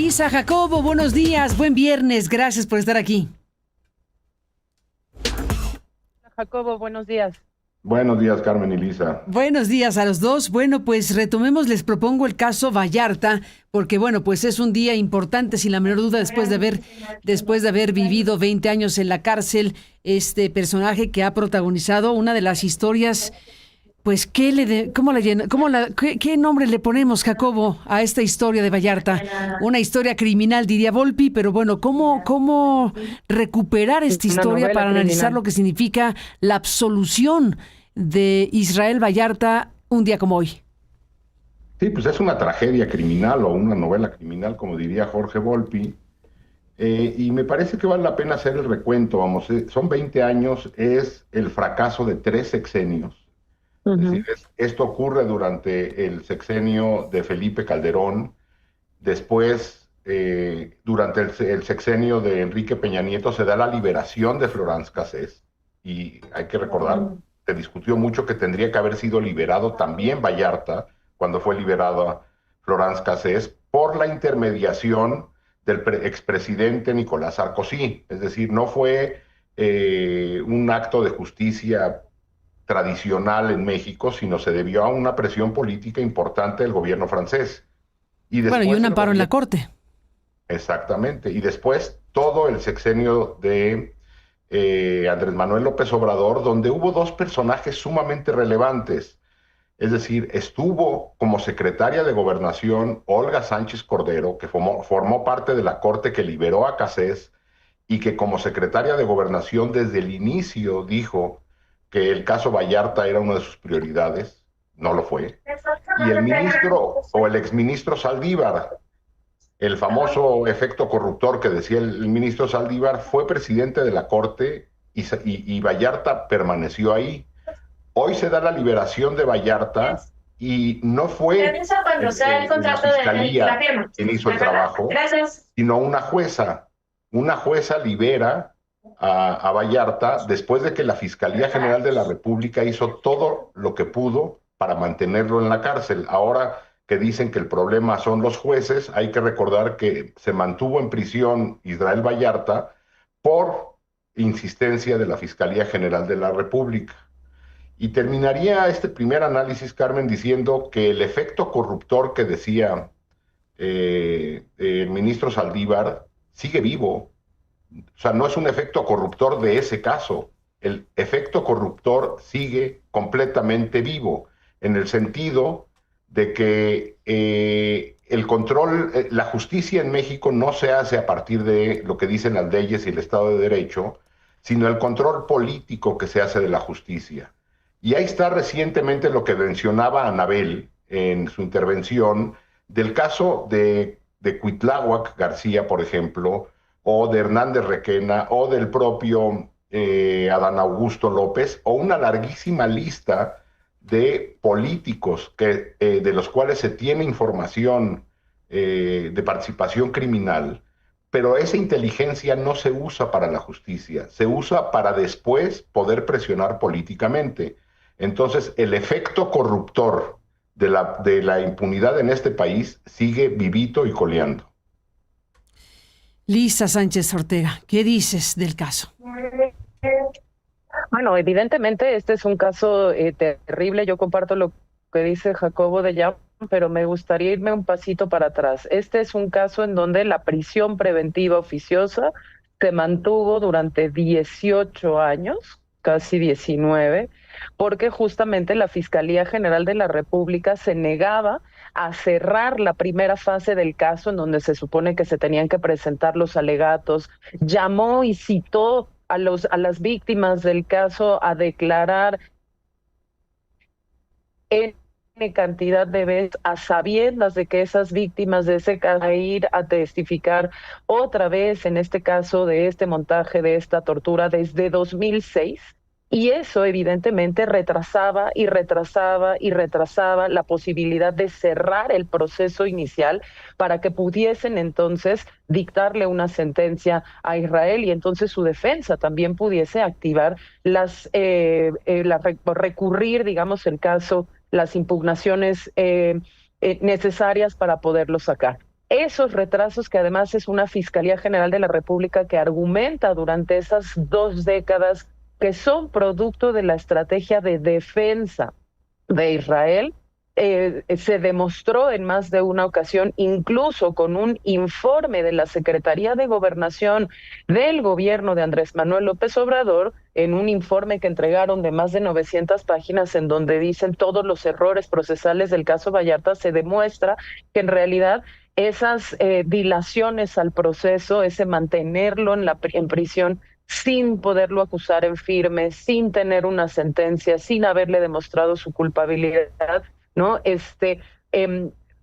Lisa, Jacobo, buenos días, buen viernes, gracias por estar aquí. Jacobo, buenos días. Buenos días, Carmen y Lisa. Buenos días a los dos. Bueno, pues retomemos, les propongo el caso Vallarta, porque bueno, pues es un día importante, sin la menor duda, después de haber vivido 20 años en la cárcel, este personaje que ha protagonizado una de las historias. Pues, ¿qué nombre le ponemos, Jacobo, a esta historia de Vallarta? Una historia criminal, diría Volpi, pero bueno, ¿cómo recuperar esta Una historia novela para analizar criminal. lo que significa la absolución de Israel Vallarta un día como hoy? Sí, pues es una tragedia criminal o una novela criminal, como diría Jorge Volpi, y me parece que vale la pena hacer el recuento. Vamos, son 20 años, es el fracaso de 3 sexenios. Es decir, Ujú. esto ocurre durante el sexenio de Felipe Calderón, después, durante el sexenio de Enrique Peña Nieto, se da la liberación de Florence Cassés, y hay que recordar, se discutió mucho que tendría que haber sido liberado también Vallarta cuando fue liberada Florence Cassés por la intermediación del expresidente Nicolás Sarkozy. Es decir, no fue un acto de justicia tradicional en México, sino se debió a una presión política importante del gobierno francés. Y Bueno, y después un el amparo en la gobierno, corte. exactamente, y después todo el sexenio de Andrés Manuel López Obrador, donde hubo dos personajes sumamente relevantes. Es decir, estuvo como secretaria de Gobernación Olga Sánchez Cordero, que formó parte de la corte que liberó a Cassés, y que como secretaria de Gobernación desde el inicio dijo que el caso Vallarta era una de sus prioridades. No lo fue. Y el ministro o el exministro Saldívar, el famoso efecto corruptor que decía el ministro Saldívar, fue presidente de la Corte, y Vallarta permaneció ahí. Hoy se da la liberación de Vallarta y no fue la fiscalía quien hizo el trabajo, sino una jueza. Una jueza libera a Vallarta después de que la Fiscalía General de la República hizo todo lo que pudo para mantenerlo en la cárcel. Ahora que dicen que el problema son los jueces, hay que recordar que se mantuvo en prisión Israel Vallarta por insistencia de la Fiscalía General de la República. Y terminaría este primer análisis, Carmen, diciendo que el efecto corruptor que decía el ministro Saldívar sigue vivo. O sea, no es un efecto corruptor de ese caso. El efecto corruptor sigue completamente vivo, en el sentido de que el control, la justicia en México no se hace a partir de lo que dicen las leyes y el Estado de Derecho, sino el control político que se hace de la justicia. Y ahí está recientemente lo que mencionaba Anabel en su intervención del caso de Cuitláhuac García, por ejemplo, o de Hernández Requena, o del propio Adán Augusto López, o una larguísima lista de políticos de los cuales se tiene información de participación criminal, pero esa inteligencia no se usa para la justicia, se usa para después poder presionar políticamente. Entonces, el efecto corruptor de la impunidad en este país sigue vivito y coleando. Lisa Sánchez Ortega, ¿qué dices del caso? Bueno, evidentemente este es un caso terrible. Yo comparto lo que dice Jacobo de Llam, pero me gustaría irme un pasito para atrás. Este es un caso en donde la prisión preventiva oficiosa se mantuvo durante 18 años, casi 19, porque justamente la Fiscalía General de la República se negaba a cerrar la primera fase del caso en donde se supone que se tenían que presentar los alegatos. Llamó y citó a las víctimas del caso a declarar N cantidad de veces, a sabiendas de que esas víctimas de ese caso a ir a testificar otra vez en este caso de este montaje, de esta tortura desde 2006. Y eso evidentemente retrasaba y retrasaba y retrasaba la posibilidad de cerrar el proceso inicial para que pudiesen entonces dictarle una sentencia a Israel y entonces su defensa también pudiese activar recurrir, digamos, el caso, las impugnaciones necesarias para poderlo sacar. Esos retrasos, que además es una Fiscalía General de la República que argumenta durante esas 2 décadas que son producto de la estrategia de defensa de Israel, se demostró en más de una ocasión, incluso con un informe de la Secretaría de Gobernación del gobierno de Andrés Manuel López Obrador, en un informe que entregaron de más de 900 páginas, en donde dicen todos los errores procesales del caso Vallarta, se demuestra que en realidad esas dilaciones al proceso, ese mantenerlo en prisión sin poderlo acusar en firme, sin tener una sentencia, sin haberle demostrado su culpabilidad, ¿no?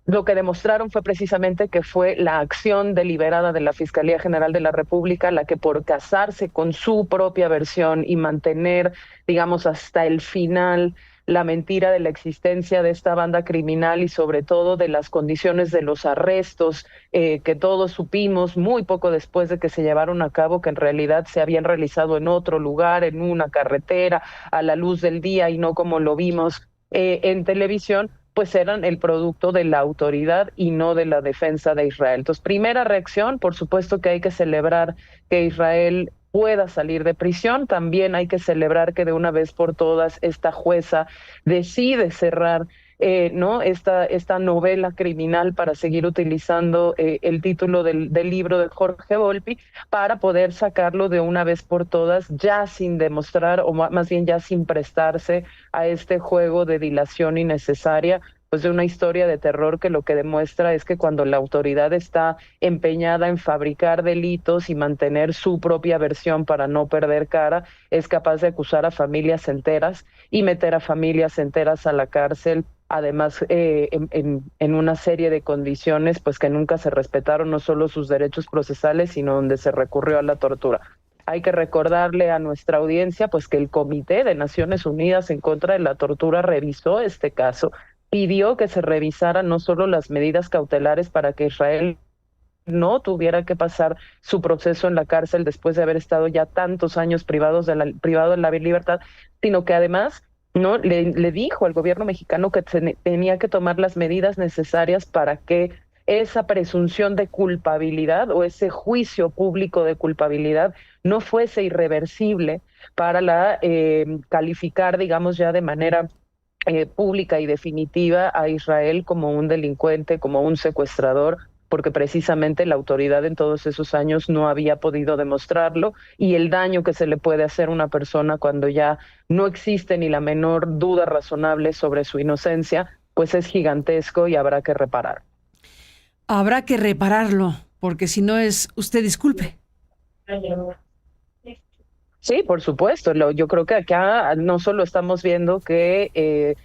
Lo que demostraron fue precisamente que fue la acción deliberada de la Fiscalía General de la República la que, por casarse con su propia versión y mantener, digamos, hasta el final la mentira de la existencia de esta banda criminal y sobre todo de las condiciones de los arrestos, que todos supimos muy poco después de que se llevaron a cabo, que en realidad se habían realizado en otro lugar, en una carretera, a la luz del día y no como lo vimos en televisión, pues eran el producto de la autoridad y no de la defensa de Israel. Entonces, primera reacción, por supuesto que hay que celebrar que Israel pueda salir de prisión. También hay que celebrar que de una vez por todas esta jueza decide cerrar ¿no? esta novela criminal, para seguir utilizando el título del libro de Jorge Volpi, para poder sacarlo de una vez por todas, ya sin demostrar, o más bien ya sin prestarse a este juego de dilación innecesaria, pues de una historia de terror que lo que demuestra es que cuando la autoridad está empeñada en fabricar delitos y mantener su propia versión para no perder cara, es capaz de acusar a familias enteras y meter a familias enteras a la cárcel, además en una serie de condiciones pues que nunca se respetaron, no solo sus derechos procesales, sino donde se recurrió a la tortura. Hay que recordarle a nuestra audiencia pues que el Comité de Naciones Unidas en contra de la tortura revisó este caso, pidió que se revisaran no solo las medidas cautelares para que Israel no tuviera que pasar su proceso en la cárcel después de haber estado ya tantos años privado de la libertad, sino que además no le dijo al gobierno mexicano que tenía que tomar las medidas necesarias para que esa presunción de culpabilidad o ese juicio público de culpabilidad no fuese irreversible para calificar, digamos, ya de manera pública y definitiva a Israel como un delincuente, como un secuestrador, porque precisamente la autoridad en todos esos años no había podido demostrarlo, y el daño que se le puede hacer a una persona cuando ya no existe ni la menor duda razonable sobre su inocencia, pues es gigantesco y habrá que reparar. Habrá que repararlo, porque si no es, usted disculpe. Sí, por supuesto. Yo creo que acá no solo estamos viendo que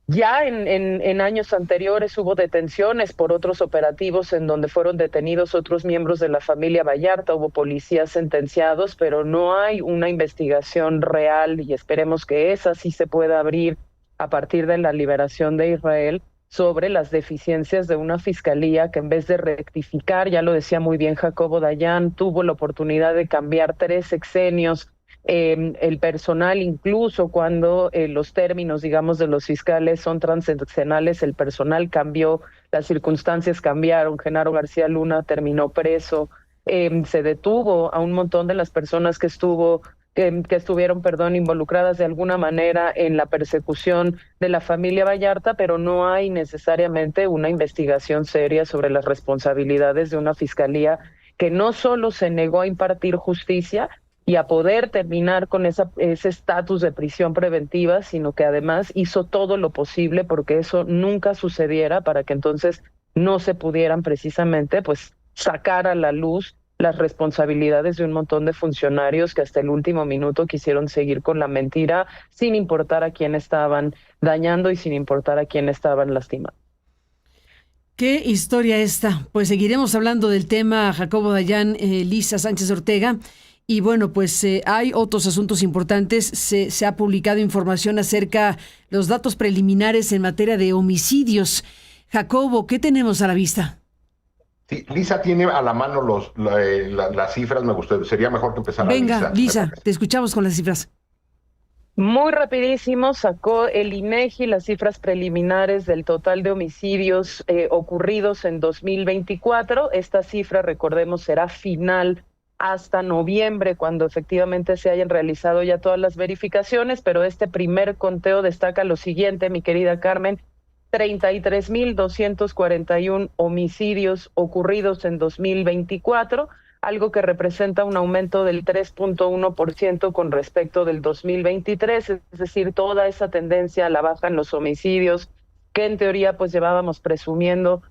ya en años anteriores hubo detenciones por otros operativos en donde fueron detenidos otros miembros de la familia Vallarta, hubo policías sentenciados, pero no hay una investigación real, y esperemos que esa sí se pueda abrir a partir de la liberación de Israel, sobre las deficiencias de una fiscalía que, en vez de rectificar, ya lo decía muy bien Jacobo Dayan, tuvo la oportunidad de cambiar 3 sexenios, el personal, incluso cuando los términos, digamos, de los fiscales son transeccionales, el personal cambió, las circunstancias cambiaron. Genaro García Luna terminó preso, se detuvo a un montón de las personas que estuvieron, involucradas de alguna manera en la persecución de la familia Vallarta, pero no hay necesariamente una investigación seria sobre las responsabilidades de una fiscalía que no solo se negó a impartir justicia y a poder terminar con ese estatus de prisión preventiva, sino que además hizo todo lo posible porque eso nunca sucediera, para que entonces no se pudieran precisamente pues sacar a la luz las responsabilidades de un montón de funcionarios que hasta el último minuto quisieron seguir con la mentira, sin importar a quién estaban dañando y sin importar a quién estaban lastimando. ¿Qué historia esta? Pues seguiremos hablando del tema, Jacobo Dayan, Lisa Sánchez Ortega. Y bueno, pues hay otros asuntos importantes. Se ha publicado información acerca de los datos preliminares en materia de homicidios. Jacobo, ¿qué tenemos a la vista? Sí, Lisa tiene a la mano las cifras. Sería mejor que empezara Venga, Lisa, te escuchamos con las cifras. Muy rapidísimo, sacó el INEGI las cifras preliminares del total de homicidios ocurridos en 2024. Esta cifra, recordemos, será final hasta noviembre, cuando efectivamente se hayan realizado ya todas las verificaciones, pero este primer conteo destaca lo siguiente, mi querida Carmen: 33,241 homicidios ocurridos en 2024, algo que representa un aumento del 3,1% con respecto del 2023, es decir, toda esa tendencia a la baja en los homicidios que en teoría pues llevábamos presumiendo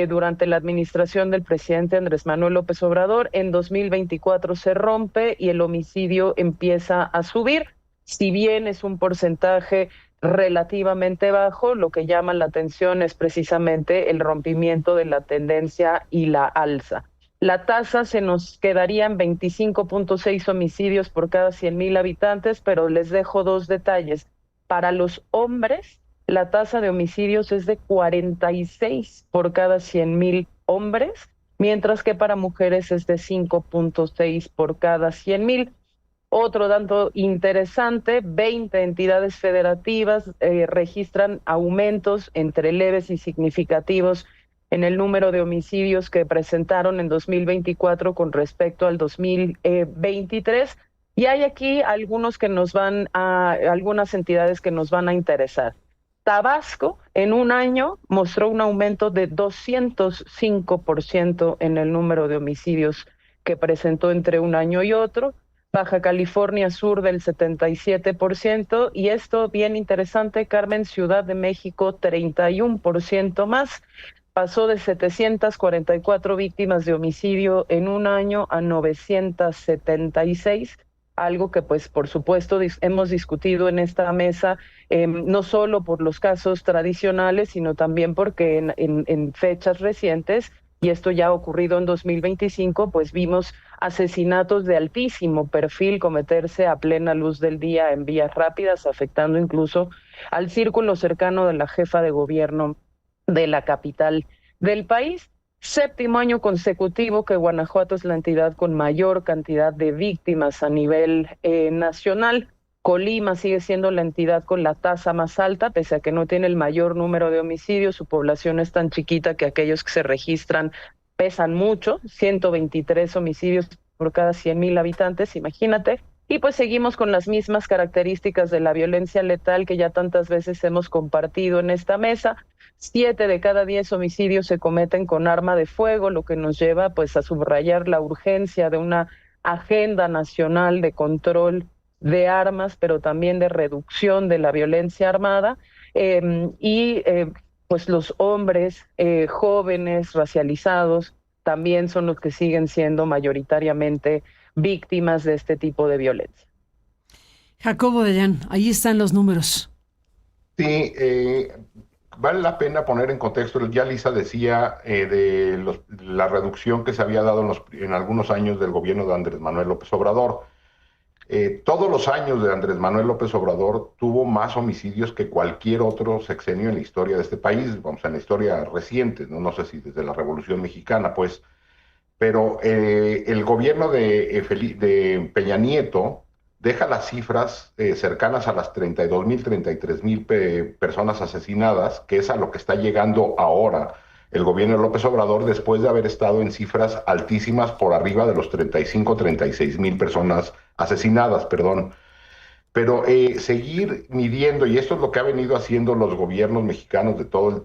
durante la administración del presidente Andrés Manuel López Obrador, en 2024 se rompe y el homicidio empieza a subir. Si bien es un porcentaje relativamente bajo, lo que llama la atención es precisamente el rompimiento de la tendencia y la alza. La tasa se nos quedaría en 25,6 homicidios por cada 100,000 habitantes, pero les dejo dos detalles. Para los hombres, la tasa de homicidios es de 46 por cada 100,000 hombres, mientras que para mujeres es de 5,6 por cada 100,000. Otro dato interesante: 20 entidades federativas registran aumentos entre leves y significativos en el número de homicidios que presentaron en 2024 con respecto al 2023. Y hay aquí algunas entidades que nos van a interesar. Tabasco en un año mostró un aumento de 205% en el número de homicidios que presentó entre un año y otro. Baja California Sur del 77%, y esto bien interesante, Carmen, Ciudad de México 31% más. Pasó de 744 víctimas de homicidio en un año a 976, algo que pues por supuesto hemos discutido en esta mesa, no solo por los casos tradicionales, sino también porque en fechas recientes, y esto ya ha ocurrido en 2025, pues vimos asesinatos de altísimo perfil cometerse a plena luz del día en vías rápidas, afectando incluso al círculo cercano de la jefa de gobierno de la capital del país. 7º año consecutivo que Guanajuato es la entidad con mayor cantidad de víctimas a nivel nacional. Colima sigue siendo la entidad con la tasa más alta, pese a que no tiene el mayor número de homicidios. Su población es tan chiquita que aquellos que se registran pesan mucho, 123 homicidios por cada 100,000 habitantes, imagínate. Y pues seguimos con las mismas características de la violencia letal que ya tantas veces hemos compartido en esta mesa. 7 de cada 10 homicidios se cometen con arma de fuego, lo que nos lleva pues a subrayar la urgencia de una agenda nacional de control de armas, pero también de reducción de la violencia armada. Pues los hombres jóvenes, racializados, también son los que siguen siendo mayoritariamente víctimas de este tipo de violencia. Jacobo Dayan, ahí están los números. Sí, vale la pena poner en contexto. Ya Lisa decía de la reducción que se había dado en algunos años del gobierno de Andrés Manuel López Obrador. Todos los años de Andrés Manuel López Obrador tuvo más homicidios que cualquier otro sexenio en la historia de este país, vamos, en la historia reciente, no sé si desde la Revolución Mexicana, pues, pero el gobierno de Peña Nieto deja las cifras cercanas a las 32,000, 33,000 personas asesinadas, que es a lo que está llegando ahora el gobierno de López Obrador, después de haber estado en cifras altísimas por arriba de los 35, 36,000 personas asesinadas, perdón. Pero seguir midiendo, y esto es lo que ha venido haciendo los gobiernos mexicanos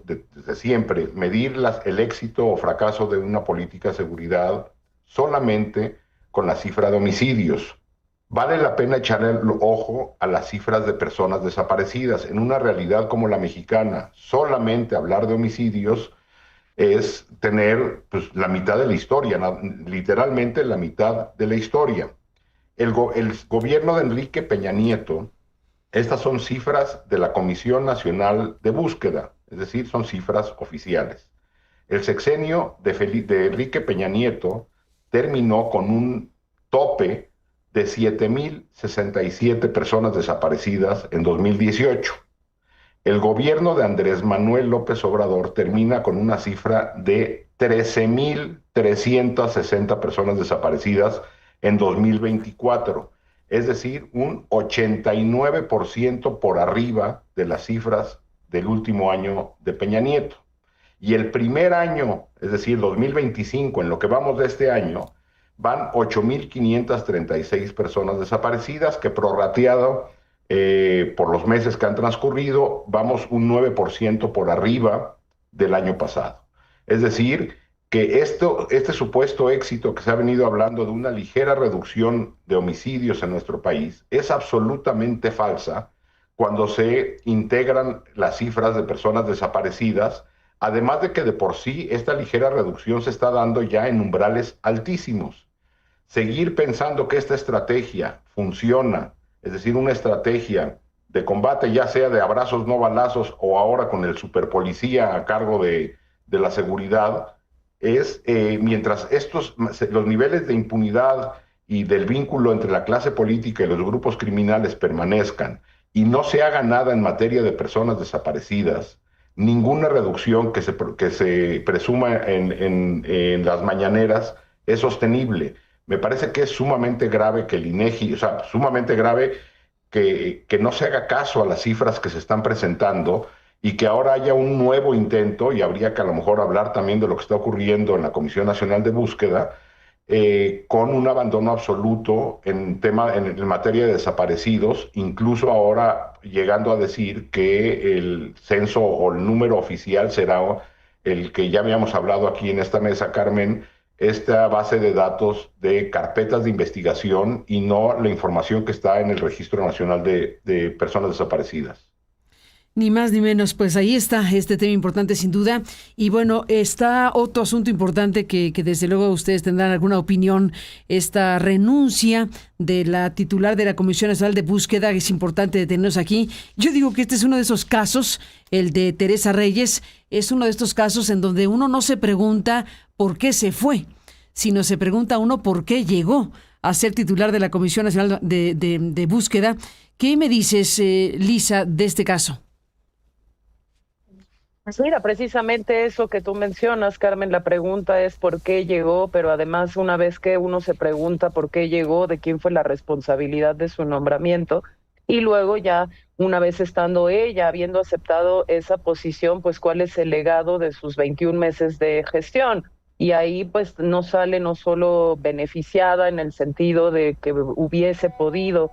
desde siempre, medir el éxito o fracaso de una política de seguridad solamente con la cifra de homicidios. Vale la pena echarle el ojo a las cifras de personas desaparecidas. En una realidad como la mexicana, solamente hablar de homicidios es tener pues, la mitad de la historia, literalmente la mitad de la historia. El gobierno de Enrique Peña Nieto, estas son cifras de la Comisión Nacional de Búsqueda, es decir, son cifras oficiales. El sexenio de Enrique Peña Nieto terminó con un tope de 7,067 personas desaparecidas en 2018. El gobierno de Andrés Manuel López Obrador termina con una cifra de 13,360 personas desaparecidas en 2024. es decir, un 89% por arriba de las cifras del último año de Peña Nieto. Y el primer año, es decir, 2025, en lo que vamos de este año, van 8.536 personas desaparecidas, que prorrateado por los meses que han transcurrido, vamos un 9% por arriba del año pasado. Es decir, que este supuesto éxito que se ha venido hablando de una ligera reducción de homicidios en nuestro país es absolutamente falsa cuando se integran las cifras de personas desaparecidas, además de que de por sí esta ligera reducción se está dando ya en umbrales altísimos. Seguir pensando que esta estrategia funciona, es decir, una estrategia de combate, ya sea de abrazos no balazos o ahora con el superpolicía a cargo de la seguridad, es mientras los niveles de impunidad y del vínculo entre la clase política y los grupos criminales permanezcan y no se haga nada en materia de personas desaparecidas, ninguna reducción que se presuma en las mañaneras es sostenible. Me parece que es sumamente grave que el INEGI, o sea, sumamente grave que no se haga caso a las cifras que se están presentando y que ahora haya un nuevo intento, y habría que a lo mejor hablar también de lo que está ocurriendo en la Comisión Nacional de Búsqueda, con un abandono absoluto en materia de desaparecidos, incluso ahora llegando a decir que el censo o el número oficial será el que ya habíamos hablado aquí en esta mesa, Carmen, esta base de datos de carpetas de investigación y no la información que está en el Registro Nacional de Personas Desaparecidas. Ni más ni menos, pues ahí está este tema importante sin duda. Y bueno, está otro asunto importante que desde luego ustedes tendrán alguna opinión, esta renuncia de la titular de la Comisión Nacional de Búsqueda. Es importante detenernos aquí. Yo digo que este es uno de esos casos, el de Teresa Reyes, es uno de estos casos en donde uno no se pregunta por qué se fue, sino se pregunta uno por qué llegó a ser titular de la Comisión Nacional de Búsqueda. ¿Qué me dices, Lisa, de este caso? Pues mira, precisamente eso que tú mencionas, Carmen, la pregunta es por qué llegó, pero además una vez que uno se pregunta por qué llegó, de quién fue la responsabilidad de su nombramiento, y luego ya una vez estando ella, habiendo aceptado esa posición, pues cuál es el legado de sus 21 meses de gestión. Y ahí pues no sale no solo beneficiada en el sentido de que hubiese podido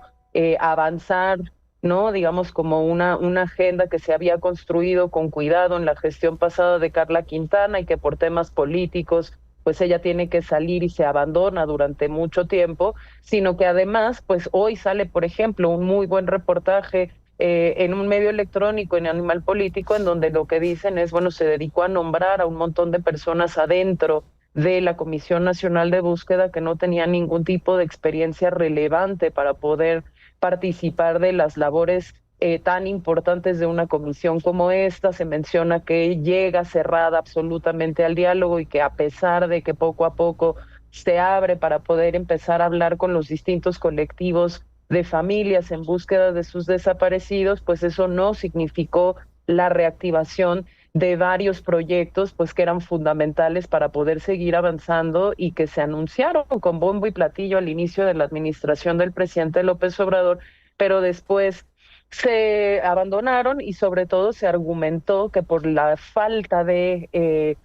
avanzar, ¿no? Digamos, como una agenda que se había construido con cuidado en la gestión pasada de Carla Quintana y que por temas políticos, pues ella tiene que salir y se abandona durante mucho tiempo, sino que además, pues hoy sale, por ejemplo, un muy buen reportaje en un medio electrónico, en Animal Político, en donde lo que dicen es, bueno, se dedicó a nombrar a un montón de personas adentro de la Comisión Nacional de Búsqueda que no tenían ningún tipo de experiencia relevante para poder participar de las labores tan importantes de una comisión como esta. Se menciona que llega cerrada absolutamente al diálogo y que a pesar de que poco a poco se abre para poder empezar a hablar con los distintos colectivos de familias en búsqueda de sus desaparecidos, pues eso no significó la reactivación de varios proyectos pues que eran fundamentales para poder seguir avanzando y que se anunciaron con bombo y platillo al inicio de la administración del presidente López Obrador, pero después se abandonaron y sobre todo se argumentó que por la falta de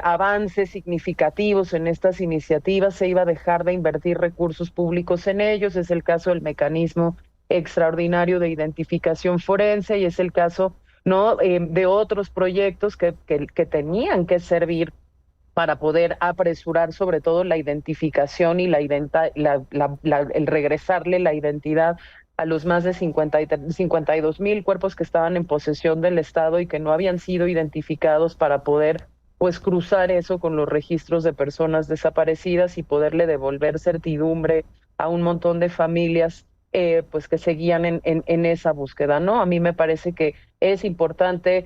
avances significativos en estas iniciativas se iba a dejar de invertir recursos públicos en ellos. Es el caso del mecanismo extraordinario de identificación forense y es el caso, ¿no? De otros proyectos que tenían que servir para poder apresurar sobre todo la identificación y el regresarle la identidad a los más de 52,000 cuerpos que estaban en posesión del Estado y que no habían sido identificados, para poder pues cruzar eso con los registros de personas desaparecidas y poderle devolver certidumbre a un montón de familias pues que seguían en esa búsqueda, ¿no? A mí me parece que es importante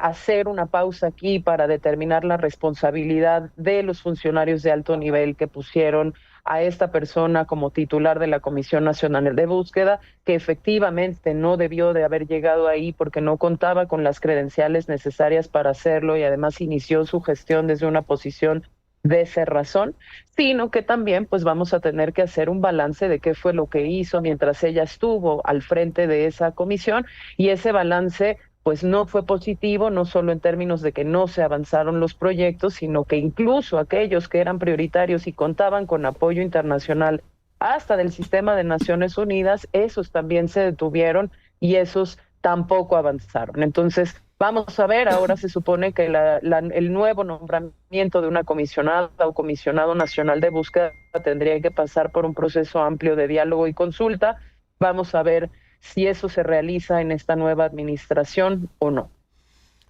hacer una pausa aquí para determinar la responsabilidad de los funcionarios de alto nivel que pusieron a esta persona como titular de la Comisión Nacional de Búsqueda, que efectivamente no debió de haber llegado ahí porque no contaba con las credenciales necesarias para hacerlo y además inició su gestión desde una posición de cerrazón, sino que también pues vamos a tener que hacer un balance de qué fue lo que hizo mientras ella estuvo al frente de esa comisión, y ese balance pues no fue positivo, no solo en términos de que no se avanzaron los proyectos, sino que incluso aquellos que eran prioritarios y contaban con apoyo internacional hasta del sistema de Naciones Unidas, esos también se detuvieron y esos tampoco avanzaron. Entonces, vamos a ver, ahora se supone que el nuevo nombramiento de una comisionada o comisionado nacional de búsqueda tendría que pasar por un proceso amplio de diálogo y consulta. Vamos a ver si eso se realiza en esta nueva administración o no.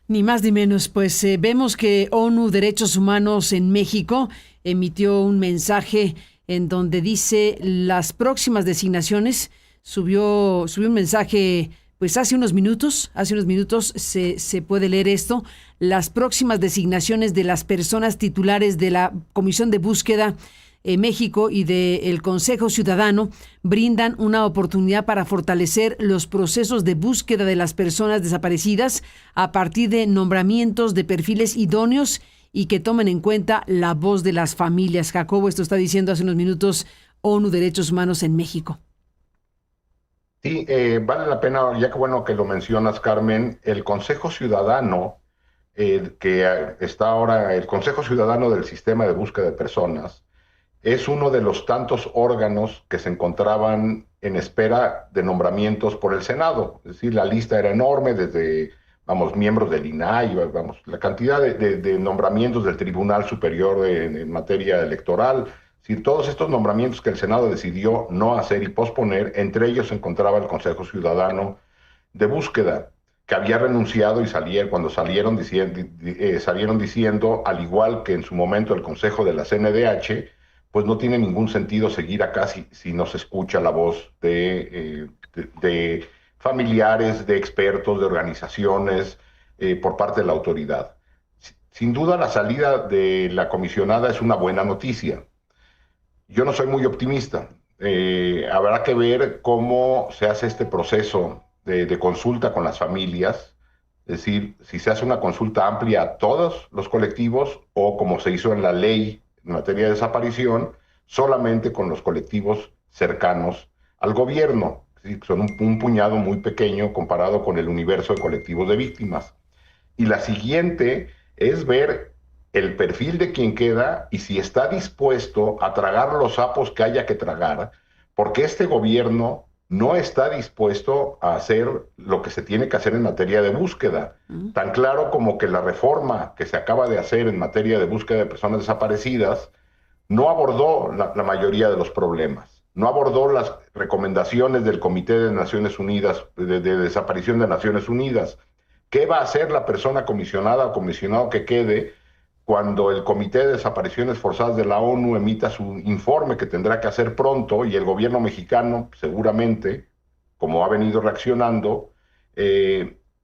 Ni más ni menos, pues vemos que ONU Derechos Humanos en México emitió un mensaje en donde dice las próximas designaciones, subió un mensaje pues hace unos minutos se puede leer esto, las próximas designaciones de las personas titulares de la Comisión de Búsqueda México y del Consejo Ciudadano brindan una oportunidad para fortalecer los procesos de búsqueda de las personas desaparecidas a partir de nombramientos de perfiles idóneos y que tomen en cuenta la voz de las familias. Jacobo, esto está diciendo hace unos minutos ONU Derechos Humanos en México. Sí, vale la pena, ya que bueno que lo mencionas, Carmen, el Consejo Ciudadano, que está ahora, el Consejo Ciudadano del Sistema de Búsqueda de Personas, es uno de los tantos órganos que se encontraban en espera de nombramientos por el Senado. Es decir, la lista era enorme, desde, vamos, miembros del INAI, vamos, la cantidad de nombramientos del Tribunal Superior en materia electoral. Es decir, todos estos nombramientos que el Senado decidió no hacer y posponer, entre ellos se encontraba el Consejo Ciudadano de Búsqueda, que había renunciado y cuando salieron diciendo, al igual que en su momento el Consejo de la CNDH, pues no tiene ningún sentido seguir acá si no se escucha la voz de familiares, de expertos, de organizaciones, por parte de la autoridad. Sin duda, la salida de la comisionada es una buena noticia. Yo no soy muy optimista. Habrá que ver cómo se hace este proceso de consulta con las familias, es decir, si se hace una consulta amplia a todos los colectivos o como se hizo en la ley en materia de desaparición, solamente con los colectivos cercanos al gobierno. ¿Sí? Son un puñado muy pequeño comparado con el universo de colectivos de víctimas. Y la siguiente es ver el perfil de quien queda y si está dispuesto a tragar los sapos que haya que tragar, porque este gobierno no está dispuesto a hacer lo que se tiene que hacer en materia de búsqueda. Tan claro como que la reforma que se acaba de hacer en materia de búsqueda de personas desaparecidas no abordó la mayoría de los problemas, no abordó las recomendaciones del Comité de Naciones Unidas, de desaparición de Naciones Unidas. ¿Qué va a hacer la persona comisionada o comisionado que quede cuando el Comité de Desapariciones Forzadas de la ONU emita su informe, que tendrá que hacer pronto, y el gobierno mexicano seguramente, como ha venido reaccionando,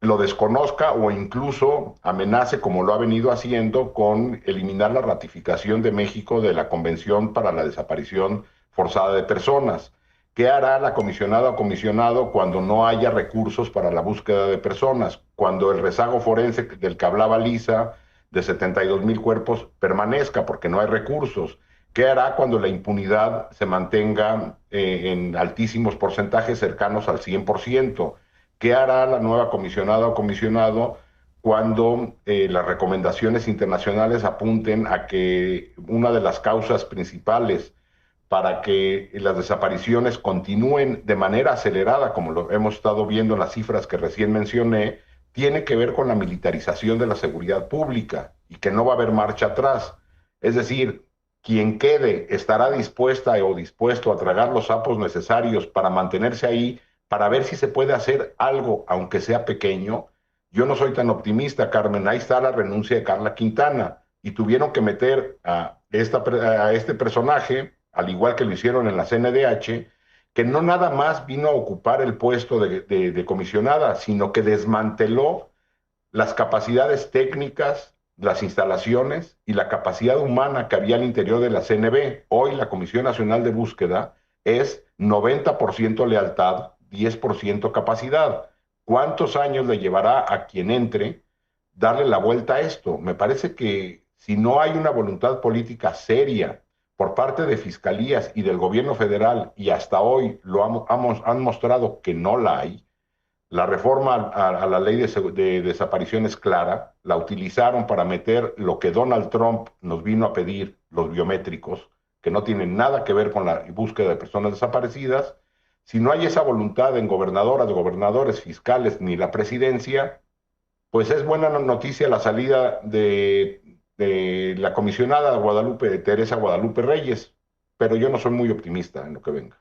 lo desconozca o incluso amenace, como lo ha venido haciendo, con eliminar la ratificación de México de la Convención para la Desaparición Forzada de Personas? ¿Qué hará la comisionada o comisionado cuando no haya recursos para la búsqueda de personas? Cuando el rezago forense del que hablaba Lisa, de 72,000 cuerpos, permanezca porque no hay recursos. ¿Qué hará cuando la impunidad se mantenga en altísimos porcentajes cercanos al 100%? ¿Qué hará la nueva comisionada o comisionado cuando las recomendaciones internacionales apunten a que una de las causas principales para que las desapariciones continúen de manera acelerada, como lo hemos estado viendo en las cifras que recién mencioné, tiene que ver con la militarización de la seguridad pública y que no va a haber marcha atrás? Es decir, quien quede estará dispuesta o dispuesto a tragar los sapos necesarios para mantenerse ahí, para ver si se puede hacer algo, aunque sea pequeño. Yo no soy tan optimista, Carmen. Ahí está la renuncia de Carla Quintana y tuvieron que meter a este personaje, al igual que lo hicieron en la CNDH, que no nada más vino a ocupar el puesto de comisionada, sino que desmanteló las capacidades técnicas, las instalaciones y la capacidad humana que había al interior de la CNB. Hoy la Comisión Nacional de Búsqueda es 90% lealtad, 10% capacidad. ¿Cuántos años le llevará a quien entre darle la vuelta a esto? Me parece que Si no hay una voluntad política seria por parte de fiscalías y del gobierno federal, y hasta hoy han mostrado que no la hay, la reforma a la ley de desaparición es clara, la utilizaron para meter lo que Donald Trump nos vino a pedir, los biométricos, que no tienen nada que ver con la búsqueda de personas desaparecidas. Si no hay esa voluntad en gobernadoras, gobernadores, fiscales, ni la presidencia, pues es buena noticia la salida de la comisionada de Teresa Guadalupe Reyes, pero yo no soy muy optimista en lo que venga.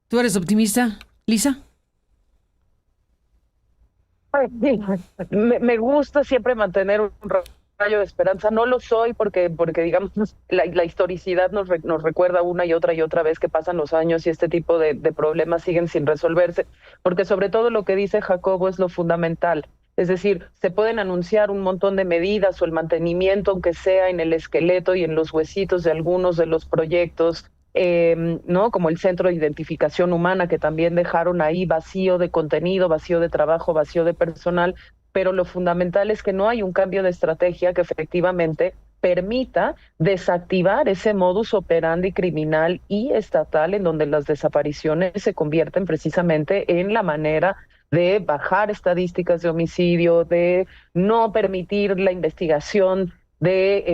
¿Tú eres optimista, Lisa? Ay, sí. Me gusta siempre mantener un rayo de esperanza. No lo soy porque digamos, la historicidad nos recuerda una y otra vez que pasan los años y este tipo de problemas siguen sin resolverse, porque sobre todo lo que dice Jacobo es lo fundamental. Es decir, se pueden anunciar un montón de medidas o el mantenimiento, aunque sea en el esqueleto y en los huesitos de algunos de los proyectos, ¿no? Como el Centro de Identificación Humana, que también dejaron ahí vacío de contenido, vacío de trabajo, vacío de personal, pero lo fundamental es que no hay un cambio de estrategia que efectivamente permita desactivar ese modus operandi criminal y estatal en donde las desapariciones se convierten precisamente en la manera de bajar estadísticas de homicidio, de no permitir la investigación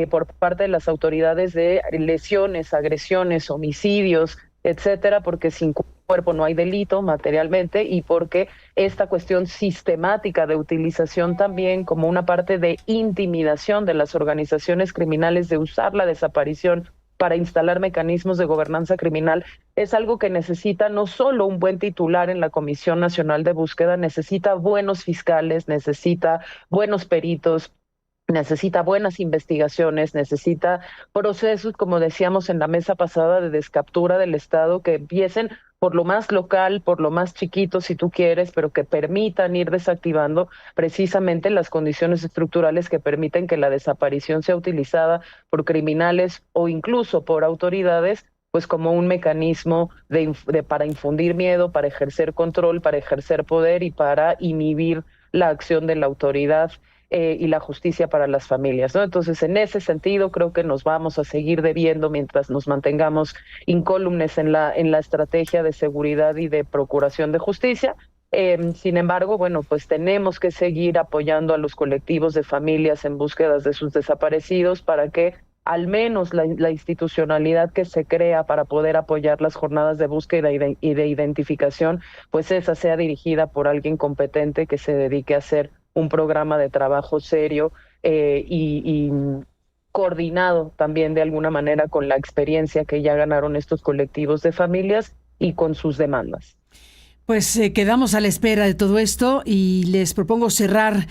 por parte de las autoridades de lesiones, agresiones, homicidios, etcétera, porque sin cuerpo no hay delito materialmente y porque esta cuestión sistemática de utilización también como una parte de intimidación de las organizaciones criminales de usar la desaparición para instalar mecanismos de gobernanza criminal, es algo que necesita no solo un buen titular en la Comisión Nacional de Búsqueda, necesita buenos fiscales, necesita buenos peritos, necesita buenas investigaciones, necesita procesos, como decíamos en la mesa pasada, de descaptura del Estado que empiecen por lo más local, por lo más chiquito, si tú quieres, pero que permitan ir desactivando precisamente las condiciones estructurales que permiten que la desaparición sea utilizada por criminales o incluso por autoridades, pues como un mecanismo para infundir miedo, para ejercer control, para ejercer poder y para inhibir la acción de la autoridad y la justicia para las familias, ¿no? Entonces, en ese sentido, creo que nos vamos a seguir debiendo mientras nos mantengamos incólumes en la estrategia de seguridad y de procuración de justicia. Sin embargo, bueno, pues tenemos que seguir apoyando a los colectivos de familias en búsquedas de sus desaparecidos para que al menos la institucionalidad que se crea para poder apoyar las jornadas de búsqueda y de identificación, pues esa sea dirigida por alguien competente que se dedique a hacer un programa de trabajo serio y coordinado también de alguna manera con la experiencia que ya ganaron estos colectivos de familias y con sus demandas. Pues quedamos a la espera de todo esto y les propongo cerrar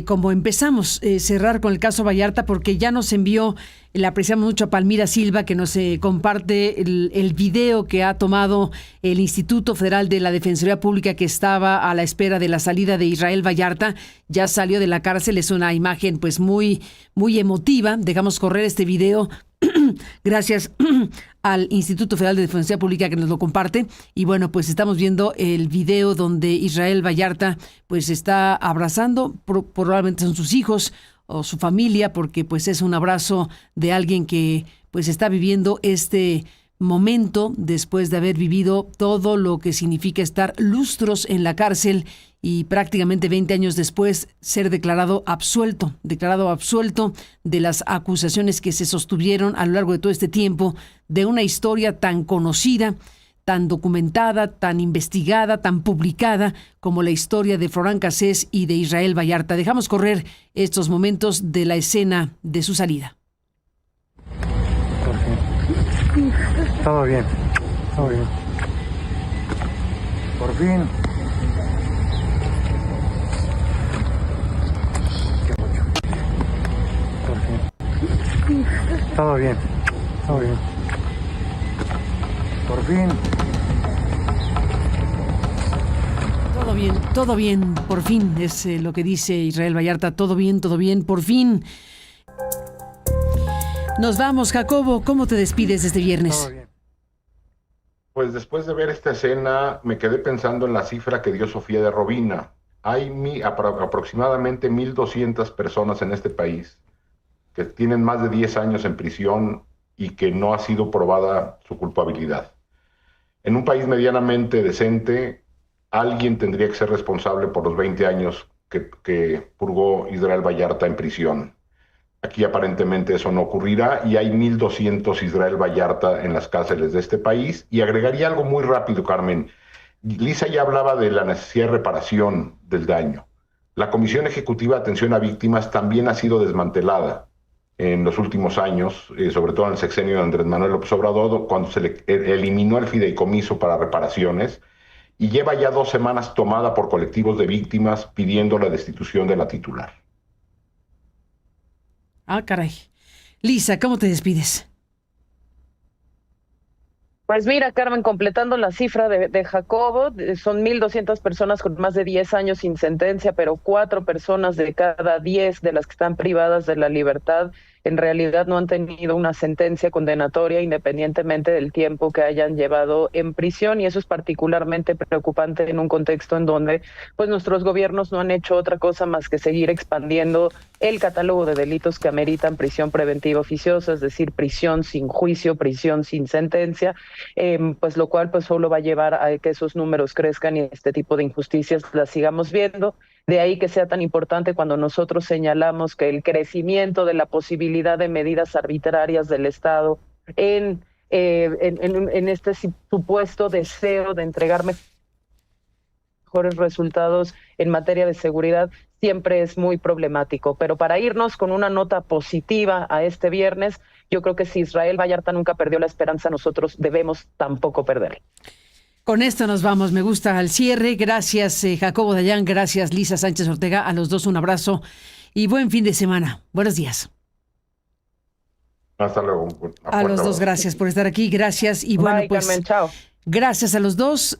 como empezamos, cerrar con el caso Vallarta, porque ya nos envió, le apreciamos mucho a Palmira Silva, que nos comparte el video que ha tomado el Instituto Federal de la Defensoría Pública, que estaba a la espera de la salida de Israel Vallarta. Ya salió de la cárcel, es una imagen pues muy, muy emotiva. Dejamos correr este video. Gracias al Instituto Federal de Defensoría Pública que nos lo comparte. Y bueno, pues estamos viendo el video donde Israel Vallarta pues está abrazando, probablemente son sus hijos o su familia, porque pues es un abrazo de alguien que pues está viviendo este momento después de haber vivido todo lo que significa estar lustros en la cárcel y prácticamente 20 años después ser declarado absuelto de las acusaciones que se sostuvieron a lo largo de todo este tiempo, de una historia tan conocida, tan documentada, tan investigada, tan publicada como la historia de Florán Cassés y de Israel Vallarta. Dejamos correr estos momentos de la escena de su salida. Todo bien, todo bien. Por fin. Qué mucho. Por fin. Todo bien, todo bien. Por fin. Todo bien, por fin, es lo que dice Israel Vallarta, todo bien, por fin. Nos vamos, Jacobo, ¿cómo te despides este viernes? Todo bien. Pues después de ver esta escena me quedé pensando en la cifra que dio Sofía de Robina. Hay aproximadamente 1,200 personas en este país que tienen más de 10 años en prisión y que no ha sido probada su culpabilidad. En un país medianamente decente, alguien tendría que ser responsable por los 20 años que purgó Israel Vallarta en prisión. Aquí aparentemente eso no ocurrirá y hay 1,200 Israel Vallarta en las cárceles de este país. Y agregaría algo muy rápido, Carmen. Lisa ya hablaba de la necesidad de reparación del daño. La Comisión Ejecutiva de Atención a Víctimas también ha sido desmantelada en los últimos años, sobre todo en el sexenio de Andrés Manuel López Obrador, cuando se le eliminó el fideicomiso para reparaciones, y lleva ya 2 semanas tomada por colectivos de víctimas pidiendo la destitución de la titular. Ah, caray. Lisa, ¿cómo te despides? Pues mira, Carmen, completando la cifra de Jacobo, son 1,200 personas con más de 10 años sin sentencia, pero 4 personas de cada 10 de las que están privadas de la libertad en realidad no han tenido una sentencia condenatoria independientemente del tiempo que hayan llevado en prisión, y eso es particularmente preocupante en un contexto en donde pues nuestros gobiernos no han hecho otra cosa más que seguir expandiendo el catálogo de delitos que ameritan prisión preventiva oficiosa, es decir, prisión sin juicio, prisión sin sentencia, pues lo cual pues solo va a llevar a que esos números crezcan y este tipo de injusticias las sigamos viendo. De ahí que sea tan importante cuando nosotros señalamos que el crecimiento de la posibilidad de medidas arbitrarias del Estado en este supuesto deseo de entregar mejores resultados en materia de seguridad siempre es muy problemático. Pero para irnos con una nota positiva a este viernes, yo creo que si Israel Vallarta nunca perdió la esperanza, nosotros debemos tampoco perderla. Con esto nos vamos. Me gusta el cierre. Gracias, Jacobo Dayan. Gracias, Lisa Sánchez Ortega. A los dos un abrazo y buen fin de semana. Buenos días. Hasta luego. A los dos, gracias por estar aquí. Gracias. Y bueno, Bye, pues Carmen, chao. Gracias a los dos.